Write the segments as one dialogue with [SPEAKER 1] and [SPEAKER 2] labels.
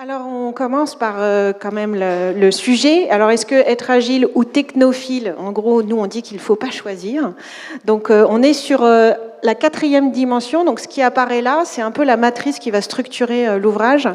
[SPEAKER 1] Alors, on commence par quand même le sujet. Alors, est-ce que être agile ou technophile, en gros, nous, on dit qu'il ne faut pas choisir. Donc, on est sur la 4e dimension. Donc, ce qui apparaît là, c'est un peu la matrice qui va structurer l'ouvrage,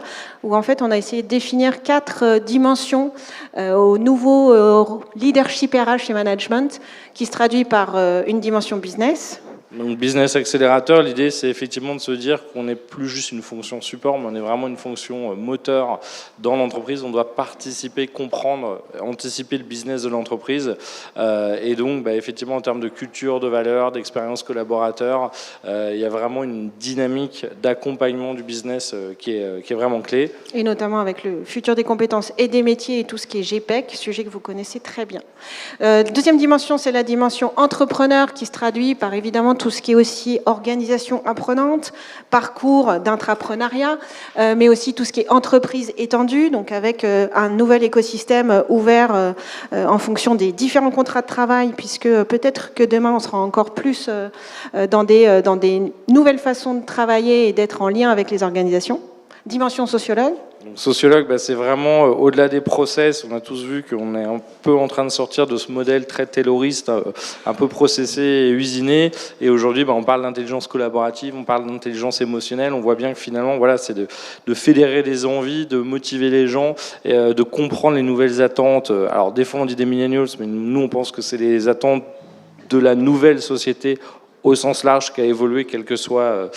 [SPEAKER 1] où en fait, on a essayé de définir 4 dimensions au nouveau leadership RH et management, qui se traduit par une dimension business.
[SPEAKER 2] Donc Business Accelerator, l'idée c'est effectivement de se dire qu'on n'est plus juste une fonction support, mais on est vraiment une fonction moteur dans l'entreprise. On doit participer, comprendre, anticiper le business de l'entreprise. Et donc effectivement en termes de culture, de valeur, d'expérience collaborateur, il y a vraiment une dynamique d'accompagnement du business qui est vraiment clé.
[SPEAKER 1] Et notamment avec le futur des compétences et des métiers et tout ce qui est GPEC, sujet que vous connaissez très bien. Deuxième dimension, c'est la dimension entrepreneur qui se traduit par évidemment tout ce qui est aussi organisation apprenante, parcours d'intrapreneuriat, mais aussi tout ce qui est entreprise étendue, donc avec un nouvel écosystème ouvert en fonction des différents contrats de travail, puisque peut-être que demain on sera encore plus dans des nouvelles façons de travailler et d'être en lien avec les organisations. Dimension sociologue.
[SPEAKER 2] Donc, sociologue, c'est vraiment au-delà des process. On a tous vu qu'on est un peu en train de sortir de ce modèle très tayloriste, un peu processé et usiné. Et aujourd'hui, on parle d'intelligence collaborative, on parle d'intelligence émotionnelle. On voit bien que finalement, voilà, c'est de fédérer les envies, de motiver les gens, et, de comprendre les nouvelles attentes. Alors des fois, on dit des millennials, mais nous, on pense que c'est les attentes de la nouvelle société au sens large qui a évolué, quels que soient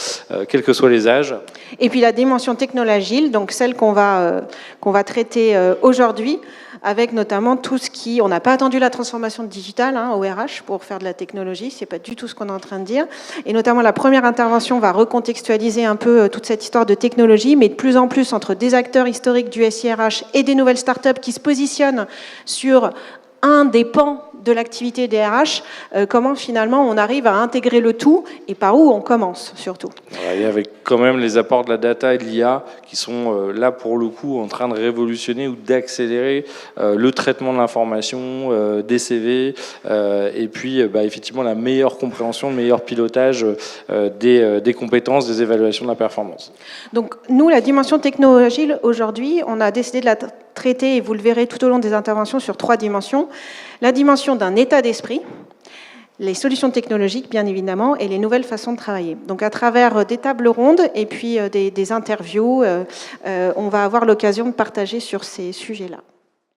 [SPEAKER 2] les âges.
[SPEAKER 1] Et puis la dimension technologique, donc celle qu'on va traiter aujourd'hui, avec notamment tout ce qui... On n'a pas attendu la transformation digitale au RH pour faire de la technologie, c'est pas du tout ce qu'on est en train de dire. Et notamment la première intervention va recontextualiser un peu toute cette histoire de technologie, mais de plus en plus entre des acteurs historiques du SIRH et des nouvelles startups qui se positionnent sur un des pans de l'activité des RH, comment finalement on arrive à intégrer le tout et par où on commence surtout.
[SPEAKER 2] Et avec quand même les apports de la data et de l'IA qui sont là pour le coup en train de révolutionner ou d'accélérer le traitement de l'information, des CV et puis effectivement la meilleure compréhension, le meilleur pilotage des compétences, des évaluations de la performance.
[SPEAKER 1] Donc nous, la dimension techno-agile aujourd'hui, on a décidé de la traiter, et vous le verrez tout au long des interventions, sur 3 dimensions. La dimension d'un état d'esprit, les solutions technologiques, bien évidemment, et les nouvelles façons de travailler. Donc, à travers des tables rondes et puis des interviews, on va avoir l'occasion de partager sur ces sujets-là.